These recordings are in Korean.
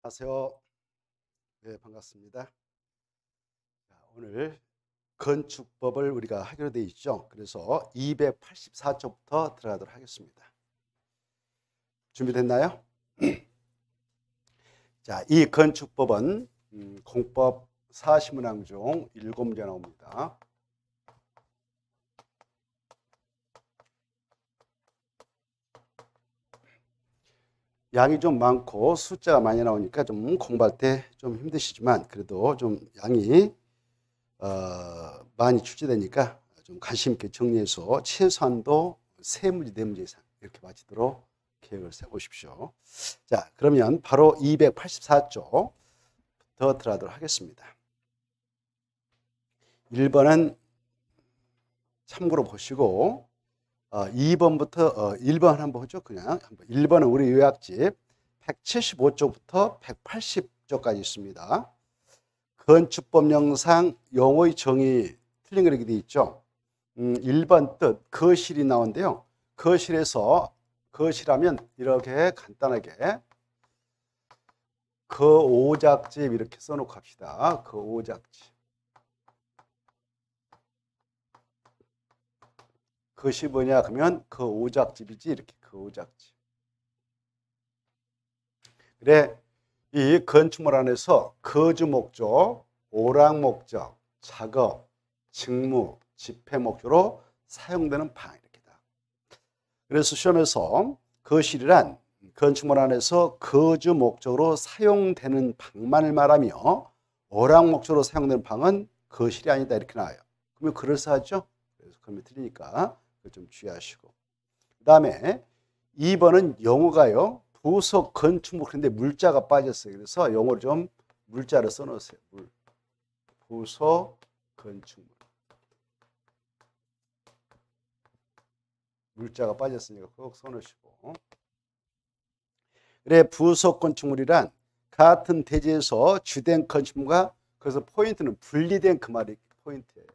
안녕하세요. 네, 반갑습니다. 자, 오늘 건축법을 우리가 하기로 돼 있죠. 그래서 284쪽부터 들어가도록 하겠습니다. 준비됐나요? 자, 이 건축법은 공법 40문항 중 7문제 나옵니다. 양이 좀 많고 숫자가 많이 나오니까 좀 공부할 때 좀 힘드시지만 그래도 좀 양이 많이 출제되니까 좀 관심 있게 정리해서 최소한도 3문제, 4문제 이상 이렇게 마치도록 계획을 세우십시오. 자, 그러면 바로 284쪽 더 들어가도록 하겠습니다. 1번은 참고로 보시고 2번부터 1번 한번 보죠. 그냥 1번은 우리 요약집 175쪽부터 180쪽까지 있습니다. 건축법 영상 용어의 정의 틀린 거 이렇게 되어 있죠. 1번 뜻 거실이 나오는데요. 거실에서 거실하면 이렇게 간단하게 거오작집 이렇게 써놓고 합시다. 거오작집. 그것이 뭐냐 그러면 거오작집이지 이렇게 거오작집. 그래 이 건축물 안에서 거주 목적, 오락 목적, 작업, 직무, 집회 목적으로 사용되는 방 이렇게다. 그래서 시험에서 거실이란 건축물 안에서 거주 목적으로 사용되는 방만을 말하며 오락 목적으로 사용되는 방은 거실이 아니다 이렇게 나와요. 그러면 그럴싸하죠? 그래서 그러면 틀리니까 그걸 좀 주의하시고. 그 다음에 2번은 영어가요. 부속 건축물 그런데 물자가 빠졌어요. 그래서 영어를 좀 물자를 써놓으세요. 부속 건축물. 물자가 빠졌으니까 꼭 써놓으시고. 그래 부속 건축물이란 같은 대지에서 주된 건축물과 그래서 포인트는 분리된 그 말이 포인트예요.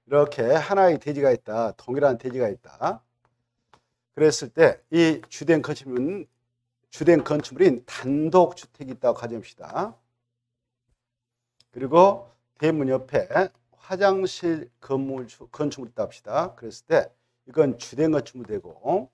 이렇게 하나의 대지가 있다. 동일한 대지가 있다. 그랬을 때 이 주된 건축물인 단독주택이 있다고 가정합시다. 그리고 대문 옆에 화장실 건축물이 있다고 합시다. 그랬을 때 이건 주된 건축물 되고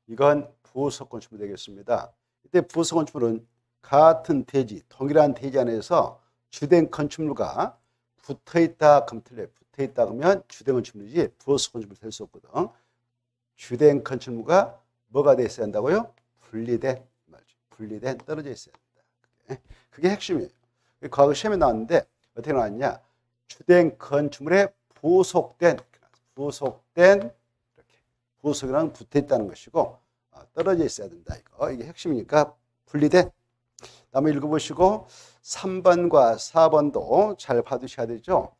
이건 부속 건축물 되겠습니다. 이때 부속 건축물은 같은 대지, 동일한 대지 안에서 주된 건축물과 붙어있다 그러면 틀려요. 붙어있다 그러면 주된 건축물이지 부속 건축물 될 수 없거든. 주된 건축물과 뭐가 돼 있어야 한다고요? 분리된 말이죠. 분리된 떨어져 있어야 된다. 그게 핵심이에요. 과거 시험에 나왔는데 어떻게 나왔냐? 주된 건축물에 부속된 이렇게 부속이랑 붙어 있다는 것이고 떨어져 있어야 된다. 이게 핵심이니까 분리된. 다음에 읽어보시고 3번과 4번도 잘 봐두셔야 되죠.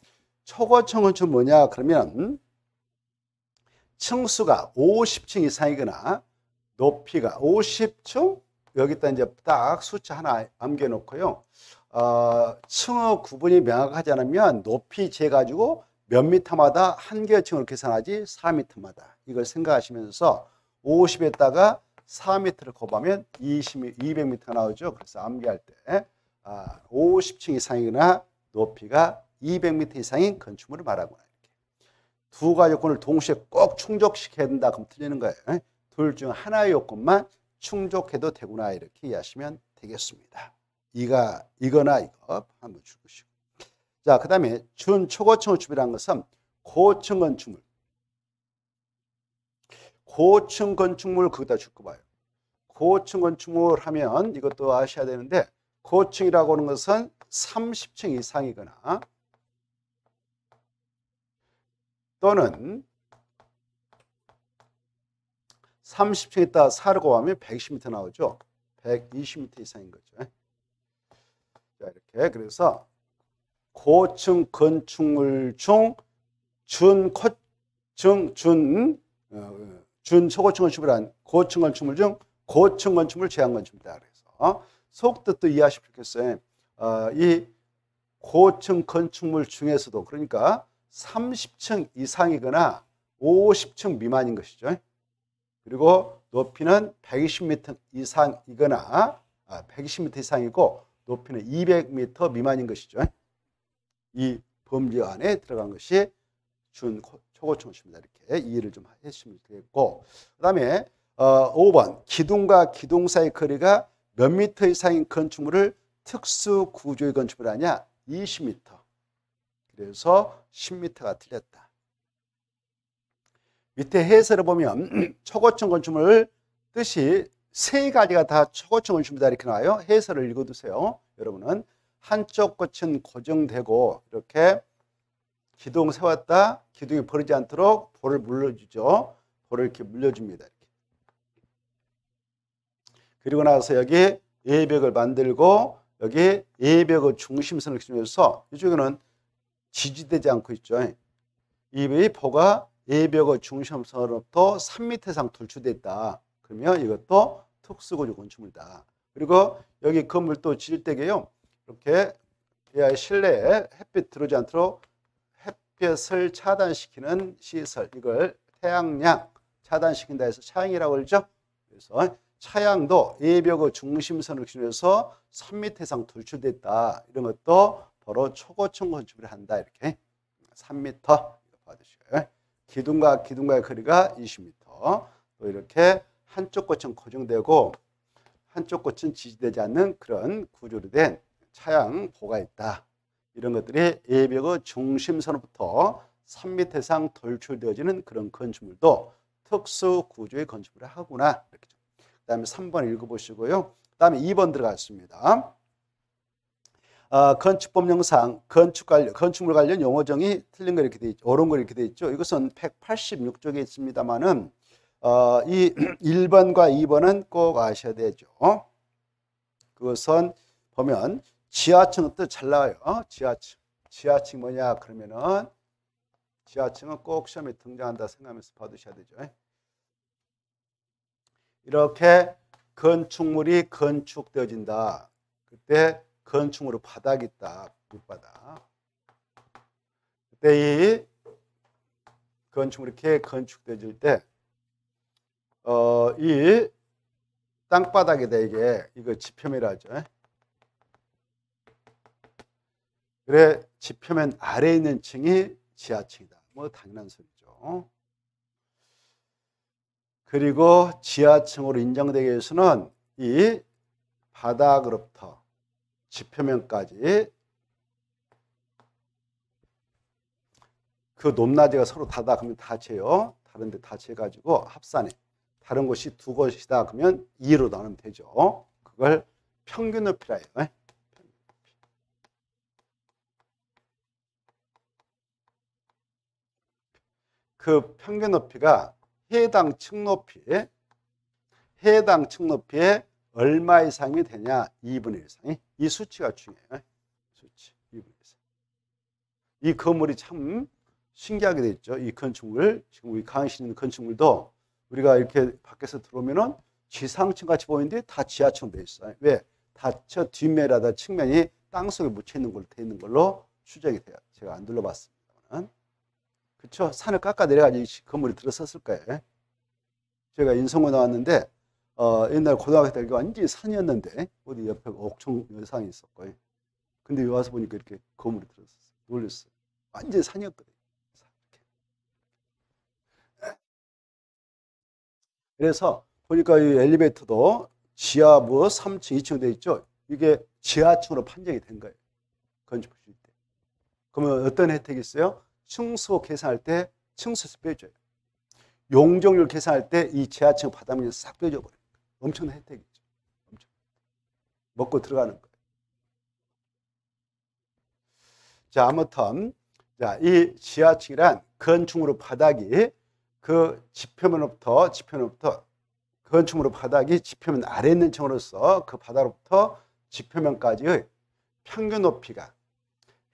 초고층 건축 뭐냐? 그러면 층수가 50층 이상이거나 높이가 50층 여기다 이제 딱 숫자 하나 암겨놓고요. 층의 구분이 명확하지 않으면 높이 재가지고 몇 미터마다 한 개의 층을 계산하지 4미터마다 이걸 생각하시면서 50에다가 4m를 곱하면 200m 나오죠. 그래서 암기할 때 50층 이상이거나 높이가 200m 이상인 건축물을 말하구나. 두 가지 요건을 동시에 꼭 충족시켜야 된다. 그럼 틀리는 거예요. 둘 중 하나의 요건만 충족해도 되구나. 이렇게 이해하시면 되겠습니다. 이거나 이거 한번 주시고. 자, 그 다음에 준초고층 건축물이라는 것은 고층 건축물. 고층 건축물 거기다 줄거 봐요. 고층 건축물 하면 이것도 아셔야 되는데 고층이라고 하는 것은 30층 이상이거나 또는 30층에다 4를 곱하면 120m 나오죠. 120m 이상인 거죠. 자, 이렇게 그래서 고층 건축물 중 준초고층 건축물이란 고층 건축물 중 고층 건축물 제한 건축물이다. 그래서 속뜻도 이해하시면 좋겠어요. 이 고층 건축물 중에서도 그러니까 30층 이상이거나 50층 미만인 것이죠. 그리고 높이는 120m 이상이거나 120m 이상이고 높이는 200m 미만인 것이죠. 이 범위 안에 들어간 것이 준 초고층 건축입니다. 이렇게 이해를 좀 해주시면 되겠고, 그 다음에 5번 기둥과 기둥 사이 거리가 몇 미터 이상인 건축물을 특수 구조의 건축물 하냐? 20m. 그래서 10m가 틀렸다. 밑에 해설을 보면 초고층 건축물 뜻이 세 가지가 다 초고층 건축물이다 이렇게 나와요. 해설을 읽어두세요. 여러분은 한쪽 끝은 고정되고 이렇게 기둥 세웠다. 기둥이 버리지 않도록 볼을 물려주죠. 볼을 이렇게 물려줍니다. 이렇게. 그리고 나서 여기 예벽을 만들고 여기 예벽의 중심선을 그리면서 이쪽에는 지지되지 않고 있죠. 이 포가 예벽의 중심선으로부터 3m 이상 돌출되어 있다. 그러면 이것도 특수구조 건축물이다. 그리고 여기 건물 또 지을 때게요. 이렇게 실내에 햇빛 들어오지 않도록 햇볕을 차단시키는 시설, 이걸 태양양 차단시킨다 해서 차양이라고 그러죠. 그래서 차양도 예벽의 중심선을 기준해서 3m 이상 돌출됐다. 이런 것도 바로 초고층 건축을 한다. 이렇게 3m 봐주시고요. 기둥과 기둥과의 거리가 20m. 또 이렇게 한쪽 끝은 고정되고 한쪽 끝은 지지되지 않는 그런 구조로 된 차양보가 있다. 이런 것들이 예벽의 중심선으로부터 3m 이상 돌출되어지는 그런 건축물도 특수 구조의 건축물을 하구나. 이렇게. 그 다음에 3번 읽어보시고요. 그 다음에 2번 들어갔습니다. 건축법령상 건축물 관련 용어정이 틀린 거 이렇게 돼 있죠. 옳은 거 이렇게 돼 있죠. 이것은 186쪽에 있습니다만은 이 1번과 2번은 꼭 아셔야 되죠. 그것은 보면 지하층은 또 잘 나와요. 지하층 뭐냐 그러면은 지하층은 꼭 시험에 등장한다 생각하면서 봐두셔야 되죠. 이렇게 건축물이 건축되어진다. 그때 건축물의 바닥이 있다. 밑바닥. 그때 이 건축물이 이렇게 건축되어질 때 이 땅바닥에다 이거 지표면이라 하죠. 그래 지표면 아래에 있는 층이 지하층이다. 뭐 당연한 소리죠. 그리고 지하층으로 인정되기 위해서는 이 바닥으로부터 지표면까지 그 높낮이가 서로 다르다 그러면 다채요. 다른데 다채가지고 합산해. 다른 곳이 두 곳이다 그러면 2로 나누면 되죠. 그걸 평균 높이라 해요. 그 평균 높이가 해당 층 높이에 얼마 이상이 되냐? 2분의 1 이상이. 이 수치가 중요해요. 수치 2분의 1 이상. 이 건물이 참 신기하게 돼 있죠. 이 건축물, 지금 우리 강의실에 있는 건축물도 우리가 이렇게 밖에서 들어오면은 지상층 같이 보이는데 다 지하층 돼 있어요. 왜? 다 저 뒷면이라다 측면이 땅 속에 묻혀 있는 걸로 돼 있는 걸로 추정이 돼요. 제가 안 둘러봤습니다만. 그렇죠? 산을 깎아 내려가지고 이 건물이 들어섰을 거예요. 제가 인성고 나왔는데 옛날 고등학교 때 완전히 산이었는데 어디 옆에 옥청 여상이 있었고요. 근데 여기 와서 보니까 이렇게 건물이 들어섰어요. 놀랐어요. 완전히 산이었거든요. 그래서 보니까 이 엘리베이터도 지하 뭐 3층, 2층 돼 있죠. 이게 지하층으로 판정이 된 거예요. 건축 줄 때. 그러면 어떤 혜택이 있어요? 층수 계산할 때 층수에서 빼줘요. 용적률 계산할 때 이 지하층 바닥면에 싹 빼줘 버려요. 엄청난 혜택이죠. 엄청. 먹고 들어가는 거예요. 자, 아무튼 자, 이 지하층이란 건축물의 바닥이 그 지표면부터 건축물의 바닥이 지표면 아래 있는 층으로서 그 바닥으로부터 지표면까지의 평균 높이가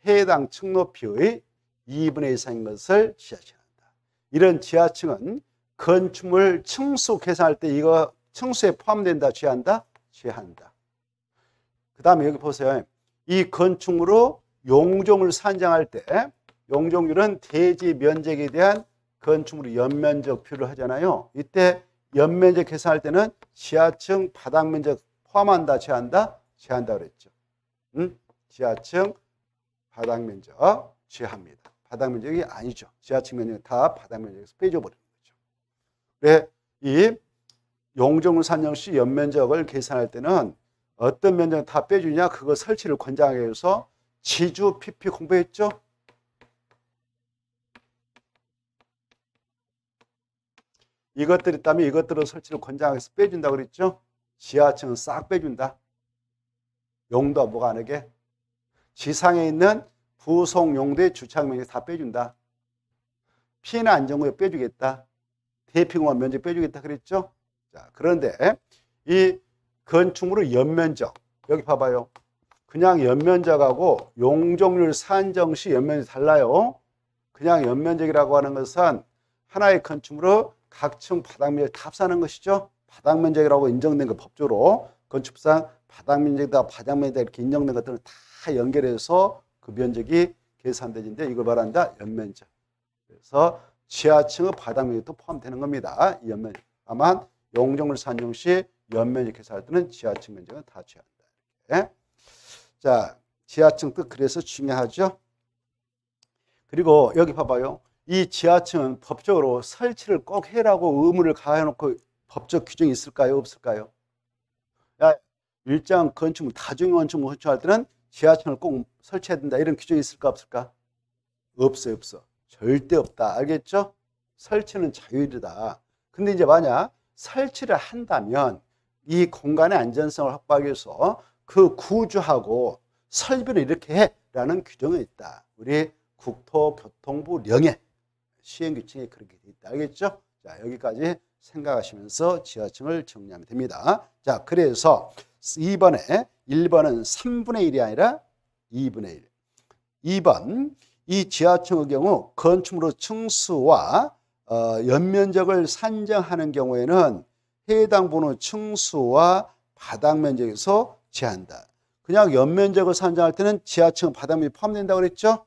해당 층 높이의 2분의 1 이상인 것을 지하층한다. 이런 지하층은 건축물 층수 계산할 때 이거 층수에 포함된다, 제한다? 제한다. 그 다음에 여기 보세요. 이 건축물로 용적률을 산정할 때 용적률은 대지 면적에 대한 건축물의 연면적 비율을 하잖아요. 이때 연면적 계산할 때는 지하층 바닥 면적 포함한다, 제한다? 제한다 그랬죠. 응? 지하층 바닥 면적 제합니다. 바닥 면적이 아니죠. 지하층 면적 다 바닥 면적에서 빼줘버리는 거죠. 그래, 이 용적률 산정시 연면적을 계산할 때는 어떤 면적을 다 빼주냐? 그거 설치를 권장하기 위해서 지주 PP 공부했죠? 이것들이 있다면 이것들을 설치를 권장해서 빼준다 그랬죠? 지하층은 싹 빼준다. 용도 뭐가 안 하게. 지상에 있는 부속 용도의 주차장 면적 다 빼준다. 피해나 안전구역 빼주겠다. 대피공원 면적 빼주겠다 그랬죠? 자, 그런데 이 건축물의 연면적, 여기 봐봐요. 그냥 연면적하고 용적률 산정 시 연면적이 달라요. 그냥 연면적이라고 하는 것은 하나의 건축물의 각층 바닥 면적 다 합산하는 것이죠. 바닥 면적이라고 인정된 거 법적으로 건축상 바닥 면적이다, 바닥 면적 이렇게 인정된 것들은 다 연결해서 그 면적이 계산되는데 이걸 말한다 연면적. 그래서 지하층의 바닥 면적도 포함되는 겁니다. 이 연면적. 다만 용적률 산정 시 연면적 계산할 때는 지하층 면적은 다 제한다. 이렇게. 자, 지하층 뜻 그래서 중요하죠. 그리고 여기 봐봐요. 이 지하층은 법적으로 설치를 꼭 해라고 의무를 가해놓고 법적 규정이 있을까요? 없을까요? 야, 일정 건축물, 다중 건축물 건축할 때는 지하층을 꼭 설치해야 된다. 이런 규정이 있을까 없을까? 없어요, 없어. 절대 없다. 알겠죠? 설치는 자율이다. 근데 이제 만약 설치를 한다면 이 공간의 안전성을 확보하기 위해서 그 구조하고 설비를 이렇게 해라는 규정이 있다. 우리 국토교통부 령에 시행규칙에 그렇게 돼 있다. 알겠죠? 자, 여기까지 생각하시면서 지하층을 정리하면 됩니다. 자, 그래서 2번에 1번은 3분의 1이 아니라 2분의 1. 2번, 이 지하층의 경우 건축물의 층수와 연면적을 산정하는 경우에는 해당 부분의 층수와 바닥 면적에서 제한다. 그냥 연면적을 산정할 때는 지하층 바닥 면적이 포함된다고 그랬죠?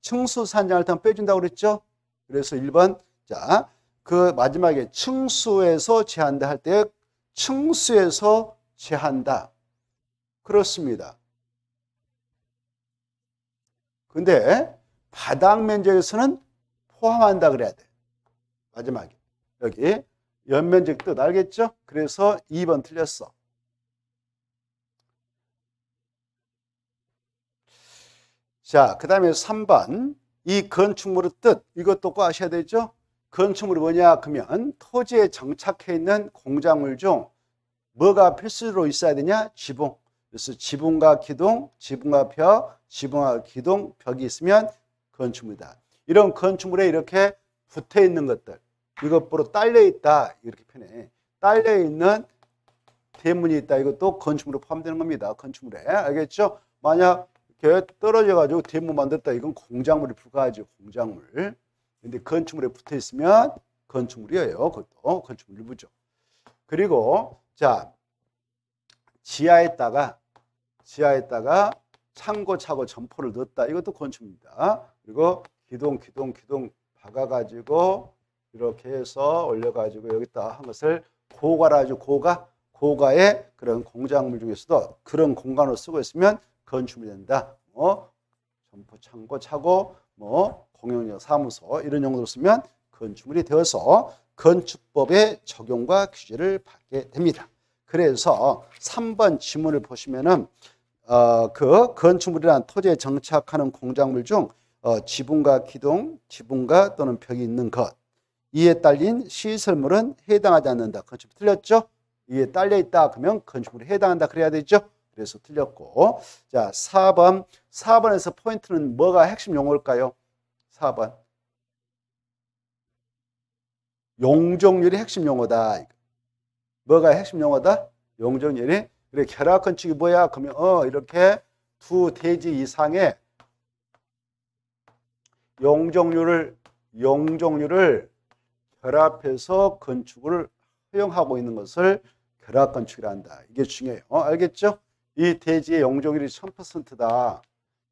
층수 산정할 때는 빼준다고 그랬죠? 그래서 1번, 자, 그 마지막에 층수에서 제한다 할 때 층수에서 제한다. 그렇습니다. 근데 바닥 면적에서는 포함한다 그래야 돼. 마지막에. 여기 연면적 뜻 알겠죠? 그래서 2번 틀렸어. 자, 그 다음에 3번. 이 건축물의 뜻, 이것도 꼭 아셔야 되죠? 건축물이 뭐냐? 그러면 토지에 정착해 있는 공작물 중 뭐가 필수로 있어야 되냐? 지붕. 그래서 지붕과 기둥, 지붕과 벽, 지붕과 기둥, 벽이 있으면 건축물이다. 이런 건축물에 이렇게 붙어 있는 것들, 이것보로 딸려 있다. 이렇게 표현해. 딸려 있는 대문이 있다. 이것도 건축물에 포함되는 겁니다. 건축물에. 알겠죠? 만약 이렇게 떨어져가지고 대문 만들었다. 이건 공작물이 불과하죠. 공작물. 근데 건축물에 붙어 있으면 건축물이에요. 그것도 건축물 일부죠. 그리고 자, 지하에다가 창고 차고 점포를 넣었다. 이것도 건축물입니다. 그리고 기둥 박아가지고 이렇게 해서 올려가지고 여기다 한 것을 고가라죠. 고가의 그런 공작물 중에서도 그런 공간으로 쓰고 있으면 건축물이 된다. 뭐 점포 창고 차고 뭐 공용역 사무소 이런 용도로 쓰면 건축물이 되어서 건축법의 적용과 규제를 받게 됩니다. 그래서 3번 지문을 보시면은 그 건축물이란 토지에 정착하는 공작물 중 지붕과 기둥, 지붕과 또는 벽이 있는 것, 이에 딸린 시설물은 해당하지 않는다. 건축물 틀렸죠? 이에 딸려 있다 그러면 건축물에 해당한다 그래야 되죠? 그래서 틀렸고. 자, 4번에서 포인트는 뭐가 핵심 용어일까요? 4번. 용적률이 핵심 용어다. 뭐가 핵심 용어다? 용적률이. 그래, 결합 건축이 뭐야? 그러면 이렇게 두 대지 이상의 용적률을 결합해서 건축을 허용하고 있는 것을 결합 건축이라 한다. 이게 중요해요. 알겠죠? 이 대지의 용적률이 1000%다.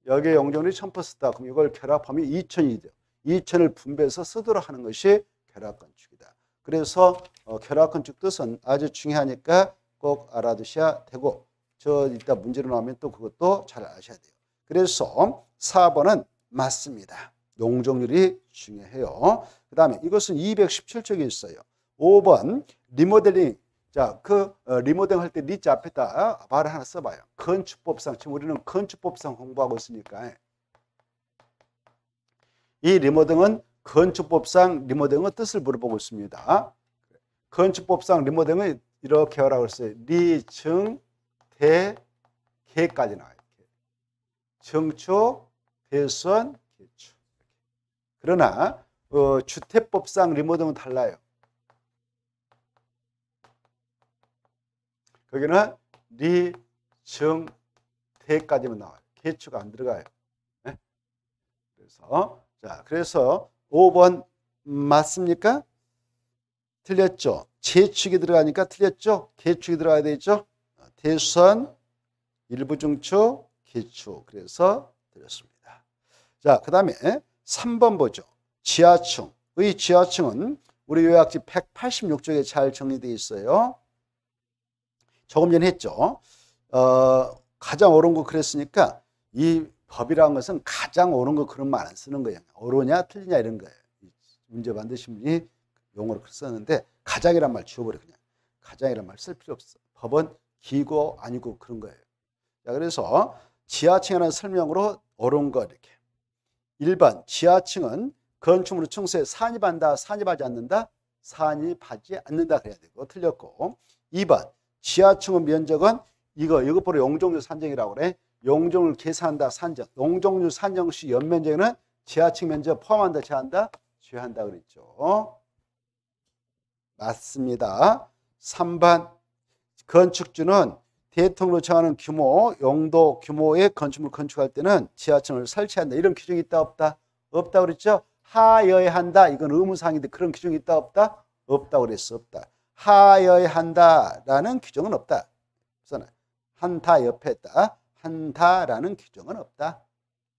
여기에 용적률이 1000%다. 그럼 이걸 결합하면 2000이 돼요. 2000을 분배해서 쓰도록 하는 것이 결합 건축이다. 그래서 결합 건축 뜻은 아주 중요하니까 꼭 알아두셔야 되고 저 이따 문제로 나오면 또 그것도 잘 아셔야 돼요. 그래서 4번은 맞습니다. 용적률이 중요해요. 그 다음에 이것은 217쪽에 있어요. 5번 리모델링. 자, 리모델링 할 때 리자 앞에다 말을 하나 써봐요. 건축법상. 지금 우리는 건축법상 공부하고 있으니까. 이 리모델링은 건축법상 리모델링의 뜻을 물어보고 있습니다. 건축법상 리모델링은 이렇게 하라고 했어요. 리증, 대, 개까지 나와요. 증축, 대선, 개축. 그러나 주택법상 리모델링은 달라요. 거기는 리, 증, 대까지만 나와요. 개축 안 들어가요. 네? 그래서 5번 맞습니까? 틀렸죠. 재축이 들어가니까 틀렸죠. 개축이 들어가야 되죠. 대선, 일부 중축, 개축. 그래서 틀렸습니다. 자, 그 다음에 3번 보죠. 지하층의 지하층은 우리 요약지 186쪽에 잘 정리되어 있어요. 조금 전에 했죠. 가장 옳은 거 그랬으니까 이 법이라는 것은 가장 옳은 거 그런 말 안 쓰는 거예요. 옳으냐 틀리냐 이런 거예요. 문제 만드신 분이 용어로 썼는데 가장이란 말 지워버려 그냥. 가장이란 말 쓸 필요 없어. 법은 기고 아니고 그런 거예요. 자, 그래서 지하층이라는 설명으로 옳은 거 이렇게. 1번 지하층은 건축물로 청소에 산입한다, 산입하지 않는다, 산입하지 않는다 그래야 되고 틀렸고. 2번 지하층의 면적은 이거 보러 용적률 산정이라고 그래. 용적률 계산한다 산정. 용적률 산정 시 연면적에는 지하층 면적 포함한다, 제한한다, 제한한다 그랬죠. 맞습니다. 3번 건축주는 대통령으로 정하는 규모, 용도 규모의 건축물 건축할 때는 지하층을 설치한다. 이런 규정이 있다 없다? 없다 그랬죠. 하여야 한다. 이건 의무사항인데 그런 규정이 있다 없다? 없다 그랬어. 없다. 하여야 한다라는 규정은 없다. 그래서 한다 옆에 있다. 한다라는 규정은 없다.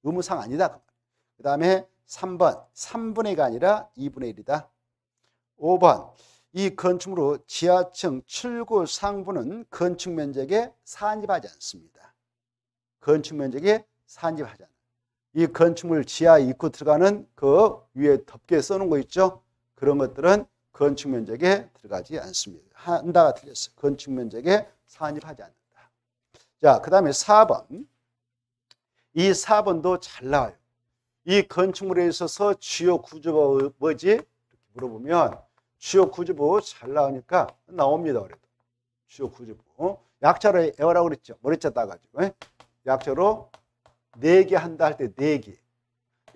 의무사항 아니다. 그 다음에 3번 3분의 1가 아니라 2분의 1이다. 5번 이 건축물로 지하층 출구 상부는 건축 면적에 산입하지 않습니다. 건축 면적에 산입하지 않아요. 이 건축물 지하 입구 들어가는 그 위에 덮개 써놓은 거 있죠? 그런 것들은 건축 면적에 들어가지 않습니다. 한다가 틀렸어요. 건축 면적에 산입하지 않는다. 자, 그 다음에 4번. 이 4번도 잘 나와요. 이 건축물에 있어서 주요 구조가 뭐지? 이렇게 물어보면 주요 구조부 잘 나오니까 나옵니다. 그래도 주요 구조부 약자로 외우라고 그랬죠. 머리자 따가지고 약자로 4개 한다 할 때 4개.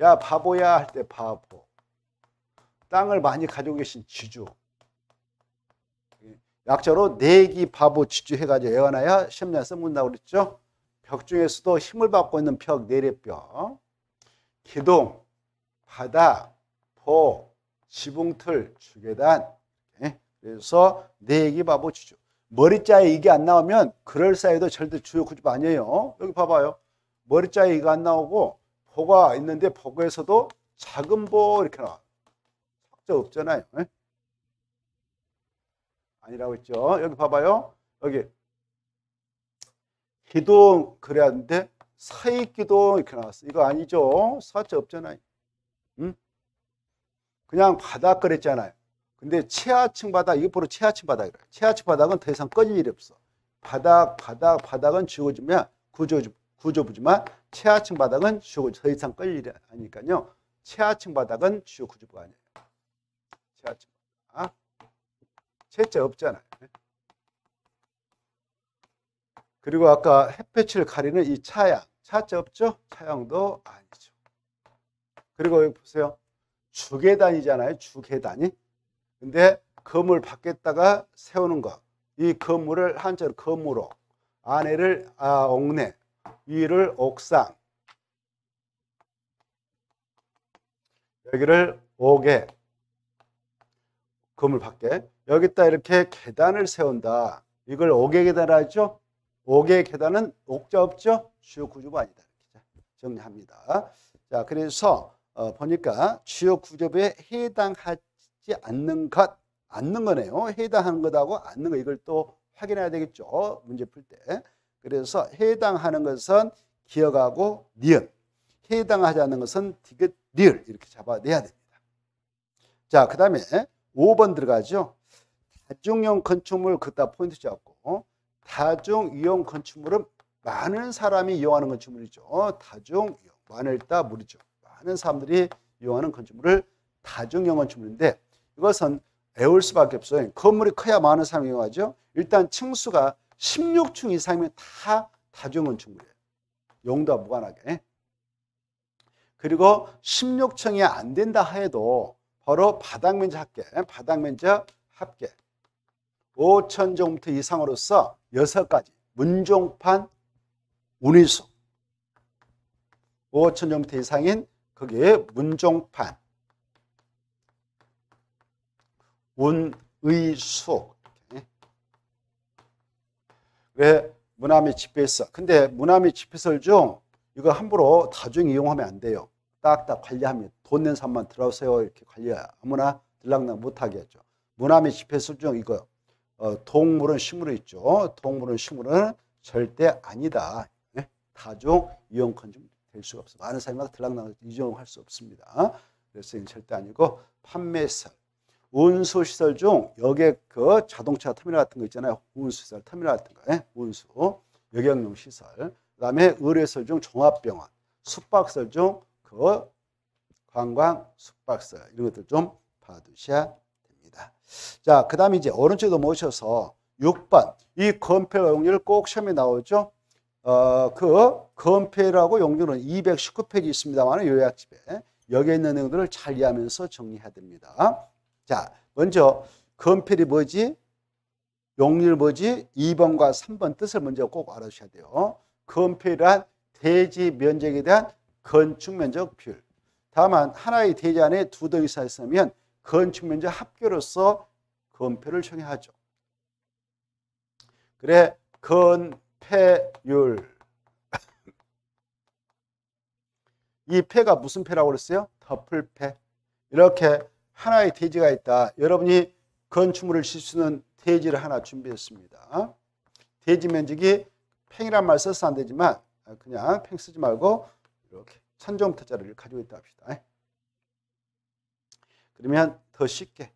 야 바보야 할 때 바보. 땅을 많이 가지고 계신 지주. 약자로 4기 바보 지주 해가지고 외워놔야 시험장에 써문다고 그랬죠. 벽 중에서도 힘을 받고 있는 벽 4례뼈, 기둥, 바닥, 보, 지붕틀, 주계단. 그래서 4기 바보 지주. 머리자에 이게 안 나오면 그럴싸해도 절대 주요 구조부 아니에요. 여기 봐봐요. 머리자에 이거 안 나오고 보가 있는데 보고에서도 작은 보 이렇게 나와. 삭제 없잖아요. 아니라고 했죠. 여기 봐봐요. 여기 기둥 그래야 하는데 사익기둥 이렇게 나왔어. 이거 아니죠. 삭제 없잖아요. 응? 그냥 바닥 그랬잖아요. 근데 최하층 바닥, 이거 바로 최하층 바닥이라. 최하층 바닥은 더 이상 꺼질 일이 없어. 바닥은 주거지만 구조부지만 최하층 바닥은 더 이상 꺼질 일이 아니니까요. 최하층 바닥은 주요 구조부가 아니에요. 최하층 바닥. 채자 없잖아요. 그리고 아까 햇볕을 가리는 이 차양, 차자 없죠? 차양도 아니죠. 그리고 여기 보세요. 주계단이잖아요. 주계단이. 근데 건물 밖에다가 세우는 거. 이 건물을 한자로 건물옥, 안에를 옥내, 위를 옥상, 여기를 옥에, 건물 밖에. 여기다 이렇게 계단을 세운다. 이걸 옥의 계단 하죠? 옥의 계단은 옥자 없죠? 주요 구조부 아니다. 이렇게 정리합니다. 자, 그래서 보니까 주요 구조부에 해당하지 않는 것 않는 거네요. 해당하는 것하고 않는 거 이걸 또 확인해야 되겠죠. 문제 풀 때. 그래서 해당하는 것은 기억하고 니은, 해당하지 않는 것은 디귿, 리을 이렇게 잡아내야 됩니다. 자, 그 다음에 5번 들어가죠. 다중이용 건축물 그다 포인트 잡고 다중이용 건축물은 많은 사람이 이용하는 건축물이죠. 다중이용, 많을다 무리죠. 많은 사람들이 이용하는 건축물을 다중이용 건축물인데 이것은 외울 수밖에 없어요. 건물이 커야 많은 사람이 이용하죠. 일단 층수가 16층 이상이면 다 다중이용 건축물이에요. 용도와 무관하게. 그리고 16층이 안 된다 해도 바로 바닥면적 합계, 바닥면적 합계 5,000제곱미터 이상으로서 6가지 문종판, 운의수 5,000제곱미터 이상인 거기에 문종판, 운의수. 왜 문화 및 집회시설. 근데 문화 및 집회시설 중 이거 함부로 다중 이용하면 안 돼요. 딱딱 관리하면 돈 낸 사람만 들어오세요 이렇게 관리해야 아무나 들락날 못하게 하죠. 문화 및 집회시설 중 이거 동물은 식물은 있죠. 동물은 식물은 절대 아니다. 다중 이용 건축물 될 수가 없어. 많은 사람이 들락날 이용할 수 없습니다. 그래서 이건 절대 아니고 판매시설. 운수시설 중 여객 그 자동차 터미널 같은 거 있잖아요. 운수시설 터미널 같은 거, 운수, 여객용 시설. 그다음에 의료시설 중 종합병원, 숙박시설 중 그 관광 숙박시설 이런 것들 좀 봐두셔야 됩니다. 자, 그다음에 이제 오른쪽도 모셔서 6번 이 건폐와 용률 꼭 시험에 나오죠. 그 건폐라고 용률은 219페이지 있습니다만 요약집에 여기에 있는 내용들을 잘 이해하면서 정리해야 됩니다. 자, 먼저 건폐이 뭐지? 용률 뭐지? 2번과 3번 뜻을 먼저 꼭 알아주셔야 돼요. 건폐란 대지 면적에 대한 건축 면적 비율. 다만 하나의 대지 안에 두 더 이상 있으면 건축 면적 합계로서 건폐를 정의하죠. 그래 건폐율. 이 패가 무슨 패라고 그랬어요? 덮을패. 이렇게 하나의 대지가 있다. 여러분이 건축물을 칠 수 있는 대지를 하나 준비했습니다. 대지 면적이 팽이란 말 써서 안 되지만 그냥 팽 쓰지 말고 이렇게 1000제곱미터짜리를 가지고 있다 합시다. 그러면 더 쉽게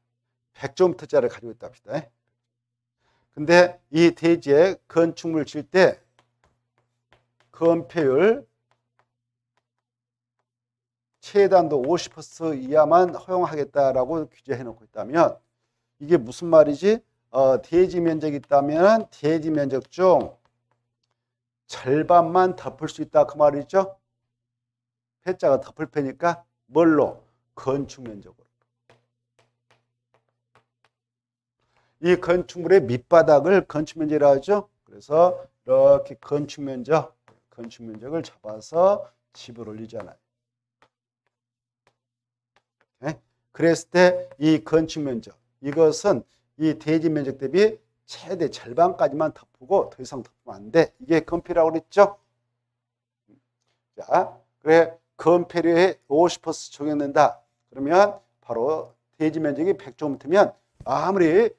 100제곱미터짜리를 가지고 있다 합시다. 근데 이 대지에 건축물을 질 때 건폐율 최단도 50% 이하만 허용하겠다라고 규제해 놓고 있다면 이게 무슨 말이지? 대지 면적이 있다면 대지 면적 중 절반만 덮을 수 있다 그 말이죠. 패자가 덮을 패니까 뭘로? 건축 면적으로. 이 건축물의 밑바닥을 건축 면적이라고 하죠. 그래서 이렇게 건축 면적을 잡아서 집을 올리잖아요. 그랬을 때 이 건축 면적, 이것은 이 대지 면적 대비 최대 절반까지만 덮고 더 이상 덮으면 안 돼. 이게 건폐라고 그랬죠? 자, 그래 건폐율에 50% 적용된다. 그러면 바로 대지 면적이 100제곱미터면 아무리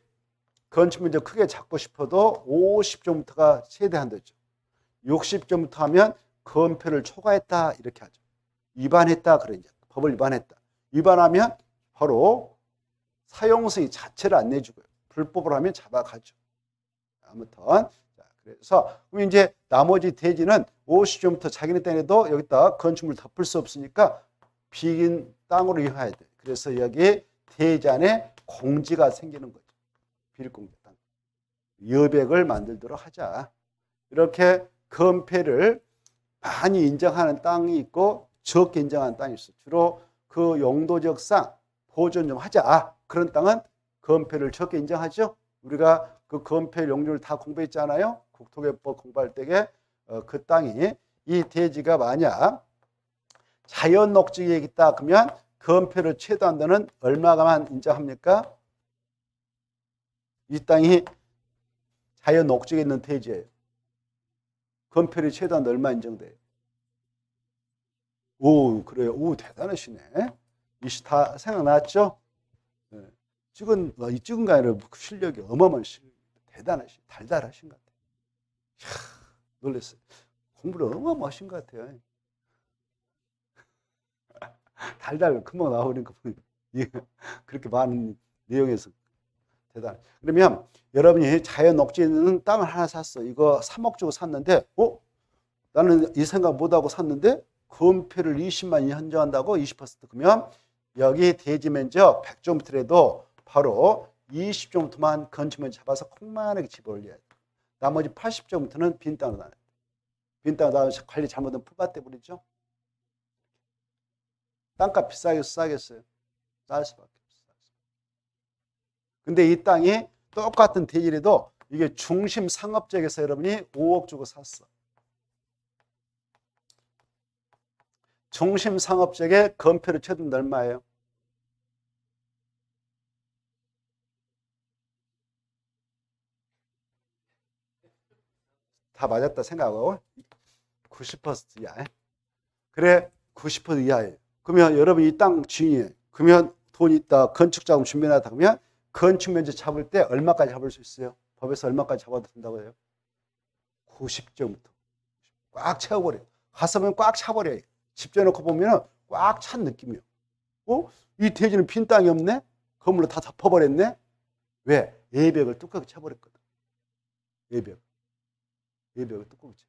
건축 면적 크게 잡고 싶어도 50제곱미터가 최대한도죠. 60제곱미터 하면 건폐를 초과했다 이렇게 하죠. 위반했다 그래 이제 법을 위반했다. 위반하면 바로 사용승인 자체를 안 내주고요. 불법으로 하면 잡아가죠. 아무튼 자, 그래서 그럼 이제 나머지 대지는 50제곱미터 자기네 땅에도 여기다 건축물 덮을 수 없으니까 비긴 땅으로 이용해야 돼. 그래서 여기 대지 안에 공지가 생기는 거죠. 비일공지 땅. 여백을 만들도록 하자. 이렇게 건폐를 많이 인정하는 땅이 있고 적게 인정하는 땅이 있어. 주로 그 용도적상 보존 좀 하자. 그런 땅은 건폐를 적게 인정하죠. 우리가 그 건폐 용률을 다 공부했잖아요. 국토개법 공부할 때에 그 땅이 이 대지가 만약 자연 녹지에 있다 그러면 건폐를 최소한도는 얼마가만 인정합니까? 이 땅이 자연 녹지에 있는 대지예요. 건폐율이 최소한도 얼마 인정돼요? 오, 그래요. 오, 대단하시네. 이시 다 생각났죠? 네. 이 찍은 거 아니라 실력이 어마어마한 실력. 달달하신 것 같아요. 이야, 놀랐어요. 공부를 어마어마하신 것 같아요. 달달 금방 나오니까 그렇게 많은 내용에서 대단. 그러면 여러분이 자연 녹지는 땅을 하나 샀어. 이거 3억 주고 샀는데, 나는 이 생각 못하고 샀는데 건폐를 20만 현저한다고 20%. 그러면 여기 대지 면적 100제곱미터라도 바로 20제곱미터만 건축면 잡아서 콩만하게 집어올려야 돼. 나머지 80제곱미터는 빈 땅으로 놔야 돼. 빈 땅으로 놔서 관리 잘못하면 풀밭 돼버리죠. 땅값 비싸겠어요? 싸겠어요? 쌀 수밖에 없어요. 근데 이 땅이 똑같은 대지라도 이게 중심 상업지역에서 여러분이 5억 주고 샀어. 중심 상업지역에 건폐를 쳐둔 얼마예요? 다 맞았다 생각하고 90% 이하. 그래, 90% 이하예요. 그러면 여러분 이 땅 주인이에요. 그러면 돈 있다, 건축자금 준비해놨다 그러면 건축면적 잡을 때 얼마까지 잡을 수 있어요? 법에서 얼마까지 잡아도 된다고 해요? 90제곱미터. 꽉 채워버려요. 가서면 꽉 차버려요. 집 지어놓고 보면 꽉 찬 느낌이에요. 이 대지는 빈 땅이 없네? 건물로 다 덮어버렸네? 왜? 예벽을 뚜껑이 쳐버렸거든. 예벽을 뚜껑이 쳐.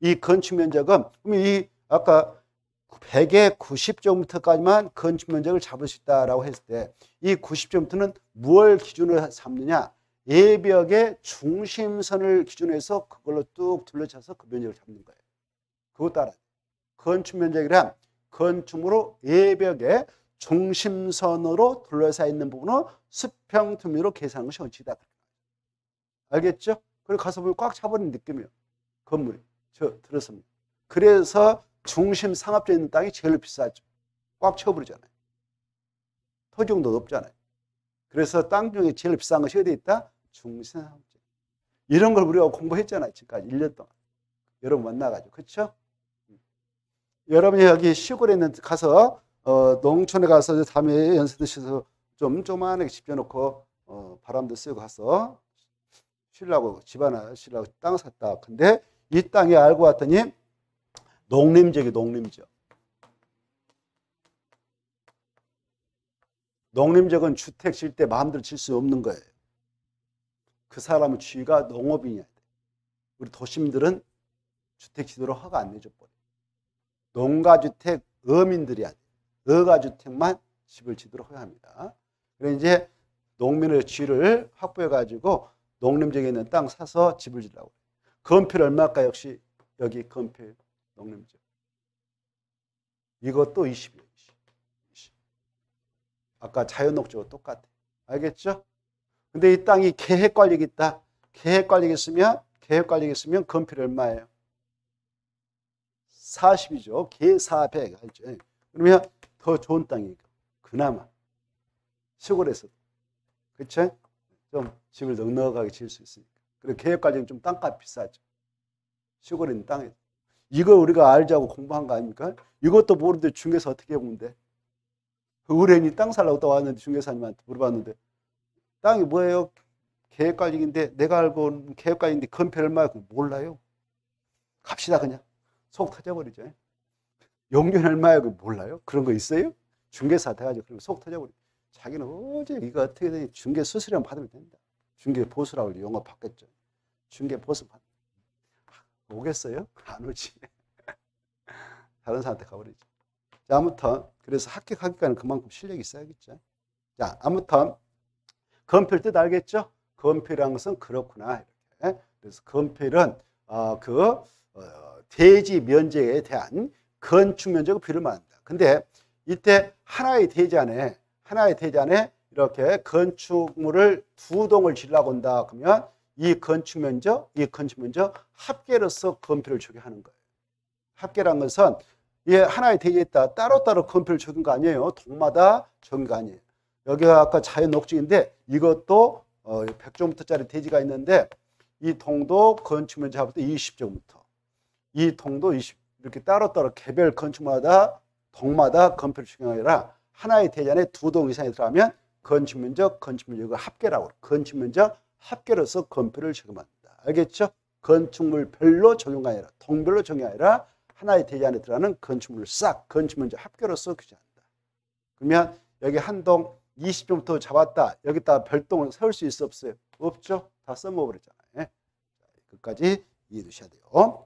이 건축 면적은, 그러면 이 아까 100에 90제곱미터까지만 건축 면적을 잡을 수 있다라고 했을 때, 이 90제곱미터는 무엇을 기준으로 삼느냐? 예벽의 중심선을 기준으로 해서 그걸로 뚝 둘러쳐서 그 면적을 잡는 거예요. 그거 따라. 건축 면적이란 건축물로 예벽의 중심선으로 둘러싸여 있는 부분을 수평 투미로 계산하는 것이 원칙이다. 알겠죠? 그리고 가서 보면 꽉 차버리는 느낌이에요. 건물이. 들었습니다. 그래서 중심 상업지에 있는 땅이 제일 비싸죠. 꽉 채워버리잖아요. 토지용도 높잖아요. 그래서 땅 중에 제일 비싼 것이 어디에 있다? 중심 상업지. 이런 걸 우리가 공부했잖아요. 지금까지 1년 동안. 여러분 만나가지고. 그렇죠? 여러분이 여기 시골에 있는 가서 농촌에 가서 담에 연세 드셔서 좀 조그만하게 집 져놓고 바람도 쐬고 가서 쉬려고 집 하나 쉬려고 땅 샀다. 근데 이 땅에 알고 봤더니 농림지역이 농림지역. 농림지역은 주택 질 때 마음대로 질 수 없는 거예요. 그 사람의 주의가 농업인이어야 돼. 우리 도심들은 주택 지도로 허가 안 내줘 버려. 농가주택 어민들이야 돼. 어가주택만 집을 지도록 허용합니다. 그래서 이제 농민의 지위를 확보해가지고 농림지역에 있는 땅 사서 집을 지으라고. 건폐율 얼마일까? 역시 여기 건폐율 농림지역. 이것도 20이에요. 20. 아까 자연녹지와 똑같아. 알겠죠? 근데 이 땅이 계획관리가 있다. 계획관리가 있으면 건폐율 얼마예요? 40이죠. 개400 알죠? 그러면 더 좋은 땅이니까. 그나마 시골에서도. 그렇죠? 좀 집을 넉넉하게 지을 수 있으니까. 그리고 계획관리는 좀 땅값 비싸죠. 시골에 있는 땅에. 이거 우리가 알자고 공부한 거 아닙니까? 이것도 모르는데 중개사 어떻게 보면 돼? 의뢰인이 땅 살라고 또 왔는데 중개사님한테 물어봤는데 땅이 뭐예요? 계획관리인데 내가 알고 계획관리인데 건폐 얼마야? 몰라요. 갑시다 그냥. 속 터져버리죠. 용돈 얼마야? 몰라요. 그런 거 있어요? 중개사 돼가지고 그러면 속 터져버리죠. 자기는 어제 이거 어떻게 되니 중개 수수료만 받으면 된다. 중개 보수라고 영업 받겠죠. 중개 보수 받 오겠어요? 안 오지. 다른 사람한테 가버리죠. 자, 아무튼 그래서 합격하기까지는 그만큼 실력이 있어야겠죠. 자, 아무튼 건폐율 뜻 알겠죠? 건폐율이라는 것은 그렇구나. 이렇게. 그래서 건폐율은 대지 면적에 대한 건축 면적을 비를 말한다. 근데 이때 하나의 대지 안에 이렇게 건축물을 두 동을 지으려고 한다. 그러면 이 건축 면적 합계로서 건폐율을 적용하는 거예요. 합계란 것은 하나의 대지에 있다 따로따로 건폐율을 적은 거 아니에요. 동마다 적은 거 아니에요. 여기가 아까 자연 녹지인데 이것도 100제곱미터짜리 대지가 있는데 이 동도 건축 면적 합을 때 20제곱미터. 이 동도 20. 이렇게 따로따로 개별 건축마다 동마다 건폐율을 적용하라. 하나의 대지 안에 두 동 이상이 들어가면 건축 면적, 이거 합계라고. 건축 면적 합계로서 건폐를 적용한다. 알겠죠? 건축물별로 적용이 아니라 동별로 적용이 아니라 하나의 대지 안에 들어가는 건축물을 싹 건축 면적 합계로서 규정한다. 그러면 여기 한 동 20평부터 잡았다. 여기다가 별동을 세울 수 있어 없어요? 없죠? 다 써먹어버렸잖아요. 끝까지 이해해 두셔야 돼요.